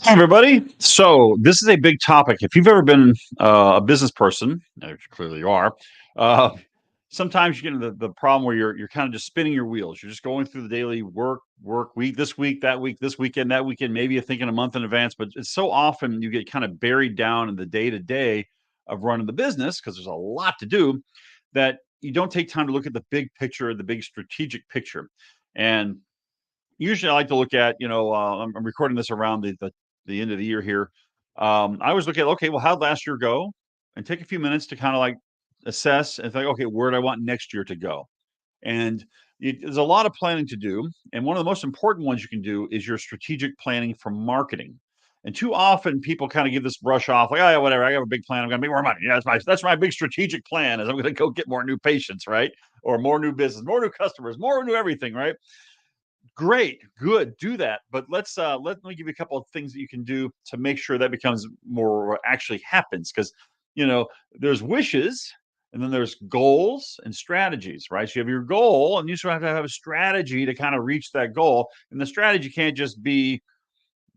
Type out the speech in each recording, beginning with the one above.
Hi, everybody. So, this is a big topic. If you've ever been a business person, which clearly you are, uh, sometimes you get into the problem where you're kind of just spinning your wheels. You're just going through the daily work week, this week, that week, this weekend, that weekend. Maybe you're thinking a month in advance, but it's so often you get kind of buried down in the day to day of running the business because there's a lot to do that you don't take time to look at the big picture, the big strategic picture. And usually I like to look at, I'm recording this around the end of the year here. I always look at, okay, well, how'd last year go? And take a few minutes to kind of like assess and think, okay, where do I want next year to go? And there's a lot of planning to do. And one of the most important ones you can do is your strategic planning for marketing. And too often people kind of give this brush off like, oh yeah, whatever. I have a big plan. I'm going to make more money. Yeah, that's my big strategic plan is I'm going to go get more new patients, right? Or more new business, more new customers, more new everything, right? Great, good, do that. But let me give you a couple of things that you can do to make sure that becomes more what actually happens. Because there's wishes and then there's goals and strategies, right? So you have your goal and you sort of have to have a strategy to kind of reach that goal. And the strategy can't just be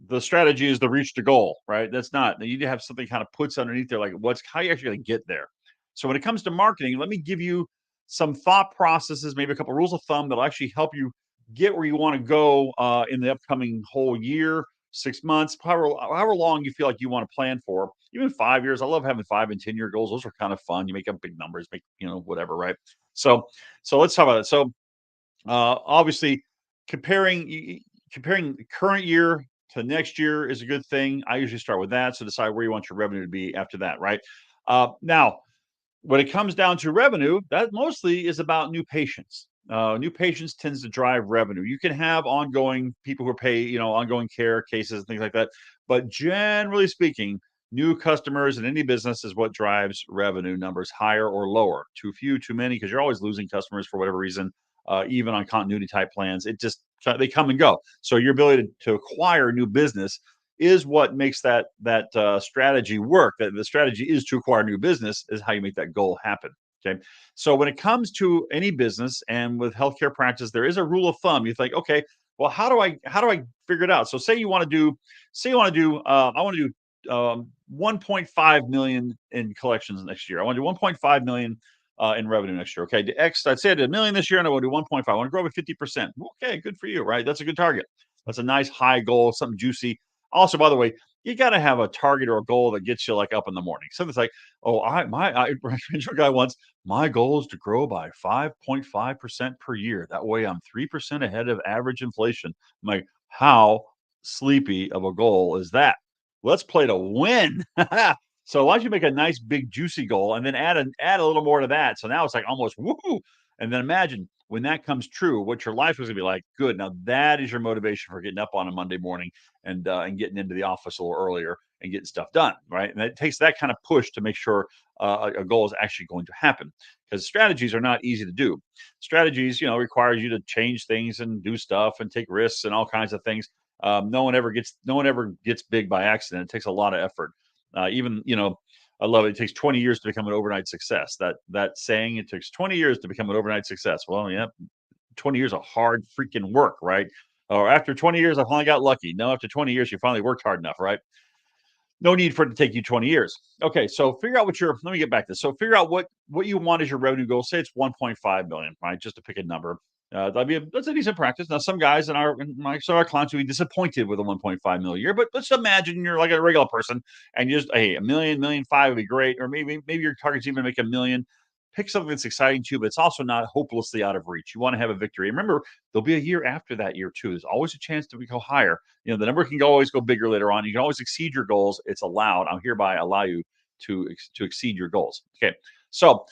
the strategy is to reach the goal, right? That's not. You need to have something kind of puts underneath there, like what's how you actually going to get there. So when it comes to marketing, let me give you some thought processes, maybe a couple rules of thumb that'll actually help you get where you want to go in the upcoming whole year, 6 months, however long you feel like you want to plan for. Even 5 years. I love having 5 and 10 year goals. Those are kind of fun. You make up big numbers, make whatever, right? So so let's talk about it. So obviously, comparing the current year to next year is a good thing. I usually start with that. So decide where you want your revenue to be after that, right? Now, when it comes down to revenue, that mostly is about new patients. New patients tends to drive revenue. You can have ongoing people who pay, ongoing care cases and things like that. But generally speaking, new customers in any business is what drives revenue numbers higher or lower. Too few, too many, because you're always losing customers for whatever reason. Even on continuity type plans, it just they come and go. So your ability to acquire new business is what makes that strategy work. That the strategy is to acquire new business is how you make that goal happen. Okay, so when it comes to any business and with healthcare practice, there is a rule of thumb. You think, okay, well, how do I figure it out? So say you want to do, I want to do 1.5 million in collections next year. I want to do 1.5 million in revenue next year. Okay, I'd say I did a million this year, and I want to do 1.5. I want to grow by 50%. Okay, good for you, right? That's a good target. That's a nice high goal, something juicy. Also, by the way, you got to have a target or a goal that gets you like up in the morning. Something's like, oh, I guy once, my goal is to grow by 5.5% per year. That way I'm 3% ahead of average inflation. I'm like, how sleepy of a goal is that? Let's play to win. So why don't you make a nice big juicy goal and then add a little more to that. So now it's like almost woohoo. And then imagine when that comes true, what your life is gonna be like. Good. Now that is your motivation for getting up on a Monday morning and getting into the office a little earlier and getting stuff done, right? And it takes that kind of push to make sure a goal is actually going to happen because strategies are not easy to do. Strategies, requires you to change things and do stuff and take risks and all kinds of things. No one ever gets big by accident. It takes a lot of effort. Even I love it. It takes 20 years to become an overnight success. That saying, it takes 20 years to become an overnight success. Well, yeah, 20 years of hard freaking work, right? Or after 20 years, I finally got lucky. No, after 20 years, you finally worked hard enough, right? No need for it to take you 20 years. Okay, so figure out let me get back to this. So figure out what you want as your revenue goal. Say it's 1.5 million, right? Just to pick a number. That's a decent practice. Now, some guys some of our clients will be disappointed with a 1.5 million a year, but let's imagine you're like a regular person and you just, hey, a million, million five would be great, or maybe your target's even make a million. Pick something that's exciting to you, but it's also not hopelessly out of reach. You want to have a victory. And remember, there'll be a year after that year too. There's always a chance to go higher. The number can always go bigger later on. You can always exceed your goals. It's allowed. I'm hereby allow you to exceed your goals. Okay. So,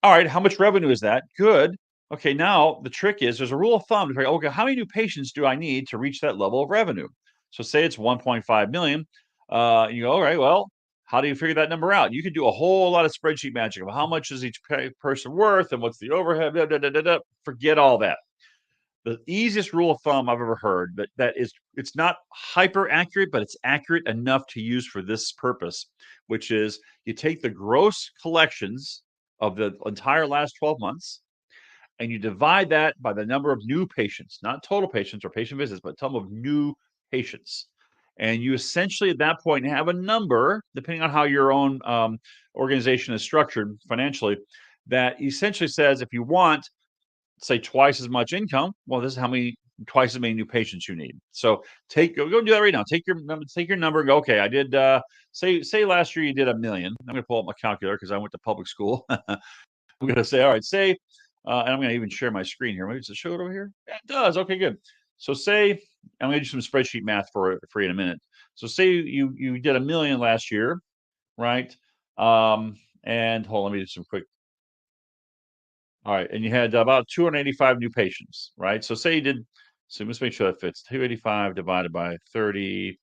all right, how much revenue is that? Good. Okay, now the trick is there's a rule of thumb to figure, okay, how many new patients do I need to reach that level of revenue? So say it's 1.5 million. You go, all right, well, how do you figure that number out? You could do a whole lot of spreadsheet magic of how much is each person worth and what's the overhead. Da, da, da, da, da. Forget all that. The easiest rule of thumb I've ever heard, but it's not hyper accurate, but it's accurate enough to use for this purpose, which is you take the gross collections of the entire last 12 months and you divide that by the number of new patients, not total patients or patient visits, but total of new patients. And you essentially at that point have a number, depending on how your own organization is structured financially, that essentially says if you want, say, twice as much income, well, this is how many twice as many new patients you need. So go do that right now. Take your number and go. Okay, I did say last year you did 1 million. I'm going to pull up my calculator because I went to public school. I'm going to say, all right, say, and I'm going to even share my screen here. Maybe does it show it over here? Yeah, it does. Okay, good. So say I'm going to do some spreadsheet math for you in a minute. So say you did 1 million last year, right? And hold on, let me do some quick. All right, and you had about 285 new patients, right? So say you did. So let's make sure that fits. 285 divided by 30.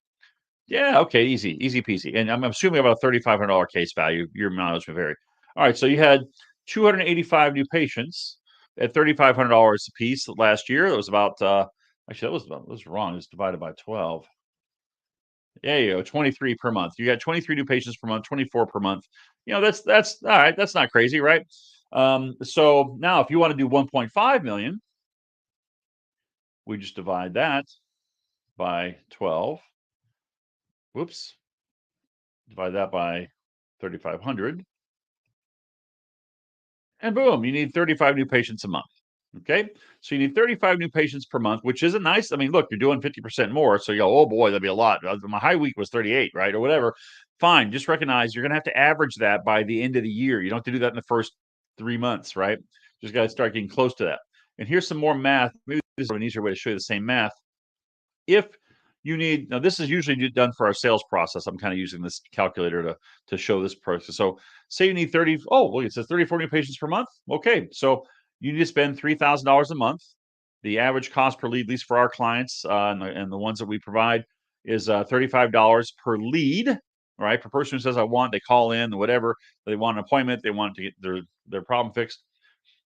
Yeah, okay, easy peasy. And I'm assuming about a $3,500 case value. Your mileage may vary. All right, so you had 285 new patients at $3,500 a piece last year. It was about actually that was wrong. It's divided by 12. Yeah, you go, 23 per month. You got 23 new patients per month, 24 per month. That's all right. That's not crazy, right? So now if you want to do 1.5 million, we just divide that by 12. Whoops. Divide that by 3,500. And boom, you need 35 new patients a month. Okay. So you need 35 new patients per month, which isn't nice. I mean, look, you're doing 50% more. So you go, oh boy, that'd be a lot. My high week was 38, right? Or whatever. Fine. Just recognize you're going to have to average that by the end of the year. You don't have to do that in the first 3 months, right? Just got to start getting close to that. And here's some more math. Maybe this is an easier way to show you the same math. If you need, now this is usually done for our sales process. I'm kind of using this calculator to show this process. So say you need 30, oh, well, it says 34 new patients per month. Okay. So you need to spend $3,000 a month. The average cost per lead, at least for our clients and the ones that we provide, is $35 per lead, right? Per person who says, I want, they call in, whatever, they want an appointment, they want to get their problem fixed.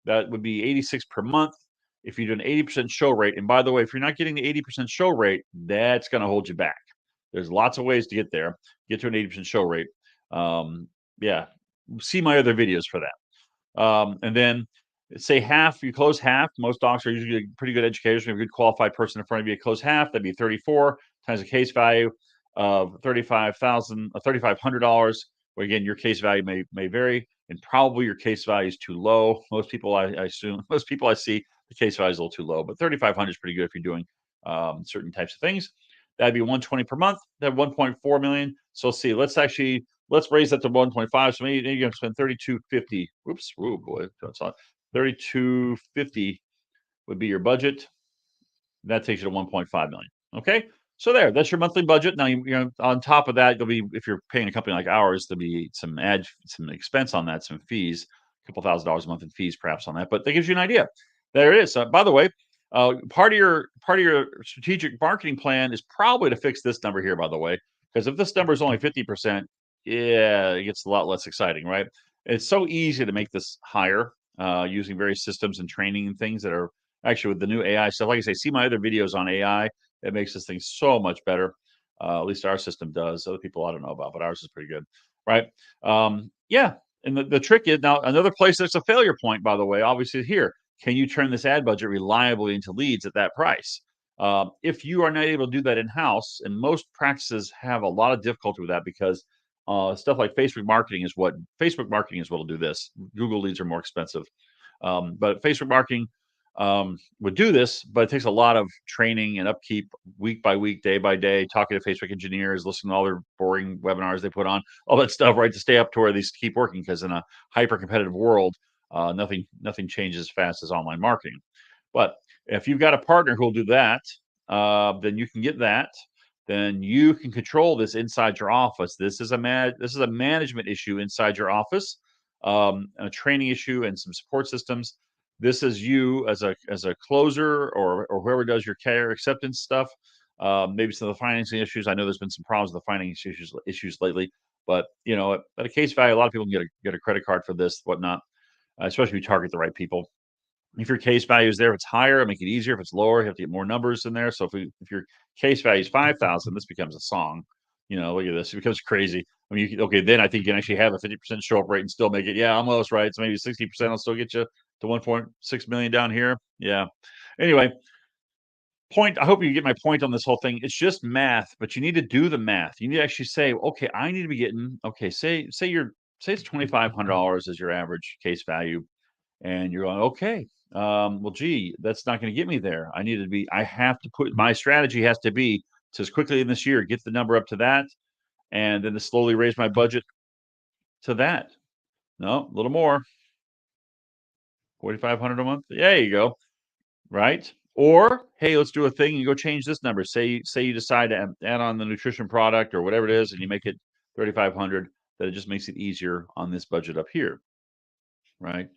That would be 86 per month. If you do an 80% show rate, and by the way, if you're not getting the 80% show rate, that's going to hold you back. There's lots of ways to get there, get to an 80% show rate. Yeah, see my other videos for that. And then say half, you close half. Most docs are usually pretty good educators. You have a good qualified person in front of you. Close half, that'd be 34 times the case value of $3,500. Where again, your case value may vary, and probably your case value is too low. Most people, I assume, most people I see, the case value is a little too low, but 3,500 is pretty good if you're doing certain types of things. That'd be 120 per month. That 1.4 million. So let's see. Let's raise that to 1.5. So maybe you're gonna spend 3250. Oops, oh boy, that's on 3250 would be your budget. That takes you to 1.5 million. Okay. So that's your monthly budget. Now you on top of that, there'll be, if you're paying a company like ours, there'll be some expense on that, some fees, a couple $1,000s a month in fees, perhaps on that. But that gives you an idea. There it is. By the way, part of your strategic marketing plan is probably to fix this number here. By the way, because if this number is only 50%, yeah, it gets a lot less exciting, right? It's so easy to make this higher using various systems and training and things that are actually with the new AI stuff. Like I say, see my other videos on AI. It makes this thing so much better. At least our system does. Other people I don't know about, but ours is pretty good, right? Yeah. And the trick is now another place that's a failure point, by the way, obviously here. Can you turn this ad budget reliably into leads at that price? If you are not able to do that in house, and most practices have a lot of difficulty with that because stuff like Facebook marketing is what will do this. Google leads are more expensive, but Facebook marketing would do this, but it takes a lot of training and upkeep week by week, day by day, talking to Facebook engineers, listening to all their boring webinars they put on, all that stuff, right, to stay up to where these keep working. Because in a hyper competitive world, nothing changes as fast as online marketing. But if you've got a partner who will do that, then you can get that. Then you can control this inside your office. This is a management issue inside your office, a training issue, and some support systems. This is you as a closer or whoever does your care acceptance stuff. Maybe some of the financing issues. I know there's been some problems with the financing issues lately, but at a case value, a lot of people can get a credit card for this, whatnot. Especially if you target the right people. If your case value is there, if it's higher, it'll make it easier. If it's lower, you have to get more numbers in there. So if your case value is 5,000, this becomes a song. Look at this. It becomes crazy. I mean, then I think you can actually have a 50% show up rate and still make it. Yeah, almost right. So maybe 60% will still get you to 1.6 million down here. Yeah. Anyway, point, I hope you get my point on this whole thing. It's just math, but you need to do the math. You need to actually say, okay, I need to be getting, okay, say it's $2,500 as your average case value. And you're going, okay, well, gee, that's not going to get me there. I have to put, my strategy has to be to as quickly in this year, get the number up to that, and then to slowly raise my budget to that. No, a little more, 4,500 a month. There you go. Right? Or, hey, let's do a thing. You go change this number. Say you decide to add on the nutrition product or whatever it is, and you make it 3,500. That it just makes it easier on this budget up here, right?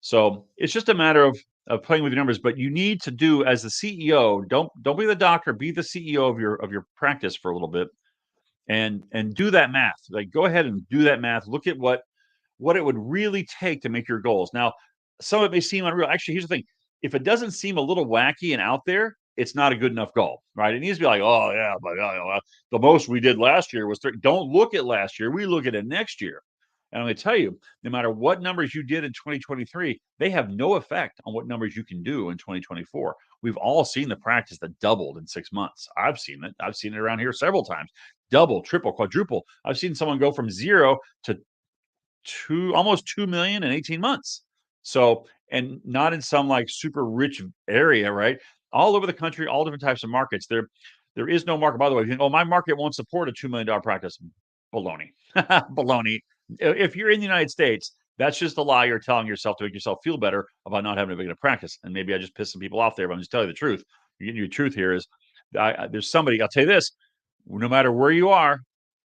So it's just a matter of playing with your numbers. But you need to do as the CEO. Don't be the doctor. Be the CEO of your practice for a little bit, and do that math. Like go ahead and do that math. Look at what it would really take to make your goals. Now, some of it may seem unreal. Actually, here's the thing. If it doesn't seem a little wacky and out there, it's not a good enough goal, right? It needs to be like, oh yeah, but the most we did last year was 30. Don't look at last year. We look at it next year. And I'm going to tell you, no matter what numbers you did in 2023, they have no effect on what numbers you can do in 2024. We've all seen the practice that doubled in 6 months. I've seen it. I've seen it around here several times. Double, triple, quadruple. I've seen someone go from zero to almost 2 million in 18 months. So, and not in some like super rich area, right? All over the country, all different types of markets. There is no market. By the way, you think, oh, my market won't support a $2 million practice. Baloney. Baloney. If you're in the United States, that's just a lie you're telling yourself to make yourself feel better about not having a big enough practice. And maybe I just pissed some people off there, but I'm just telling you the truth. You're getting your truth here is there's somebody, I'll tell you this, no matter where you are,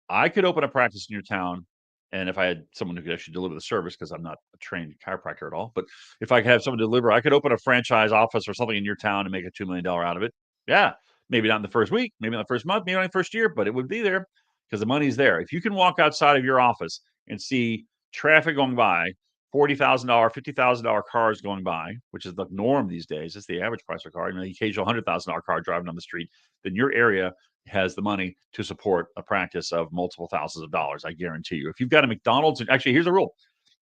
I could open a practice in your town, and if I had someone who could actually deliver the service, because I'm not a trained chiropractor at all, but if I could have someone deliver, I could open a franchise office or something in your town and make a $2 million out of it. Yeah, maybe not in the first week, maybe not the first month, maybe not in the first year, but it would be there because the money's there. If you can walk outside of your office and see traffic going by, $40,000, $50,000 cars going by, which is the norm these days, it's the average price of a car, and the occasional $100,000 car driving down the street, then your area has the money to support a practice of multiple thousands of dollars. I guarantee you. If you've got a McDonald's, and actually, here's the rule: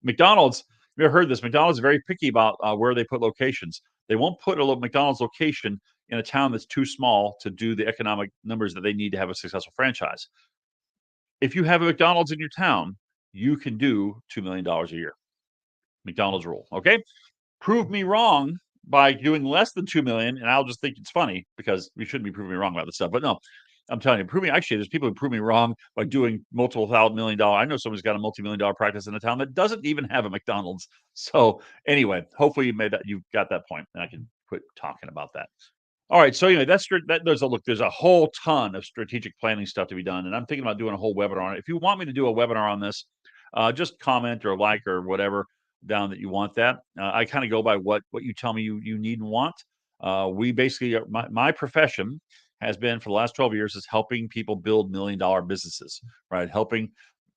McDonald's. You've ever heard this? McDonald's is very picky about where they put locations. They won't put a McDonald's location in a town that's too small to do the economic numbers that they need to have a successful franchise. If you have a McDonald's in your town, you can do $2 million a year. McDonald's rule. Okay, prove me wrong by doing less than 2 million, and I'll just think it's funny because we shouldn't be proving me wrong about this stuff. But no, I'm telling you, proving actually, there's people who prove me wrong by doing multiple $1,000,000. I know someone's got a multi-million-dollar practice in a town that doesn't even have a McDonald's. So anyway, hopefully you got that point, and I can quit talking about that. All right. So anyway, there's a whole ton of strategic planning stuff to be done, and I'm thinking about doing a whole webinar on it. If you want me to do a webinar on this, just comment or like or whatever down that you want that. I kind of go by what you tell me you need and want. We basically my profession has been for the last 12 years is helping people build $1 million businesses, right? Helping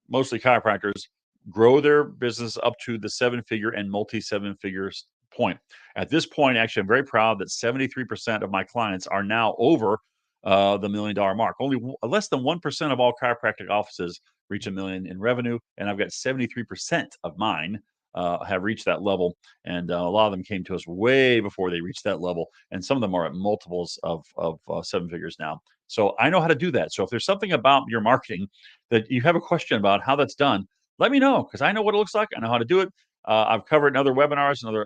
mostly chiropractors grow their business up to the 7-figure and multi 7 figures point. At this point, actually, I'm very proud that 73% of my clients are now over the $1 million mark. Only less than 1% of all chiropractic offices reach $1 million in revenue, and I've got 73% of mine have reached that level, and a lot of them came to us way before they reached that level, and some of them are at multiples of 7 figures now. So I know how to do that. So if there's something about your marketing that you have a question about how that's done, let me know because I know what it looks like. I know how to do it. I've covered in other webinars and other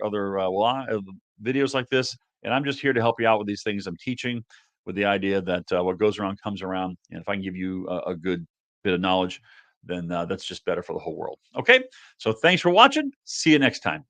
videos like this, and I'm just here to help you out with these things I'm teaching, with the idea that what goes around comes around, and if I can give you a good bit of knowledge, then that's just better for the whole world. Okay, so thanks for watching. See you next time.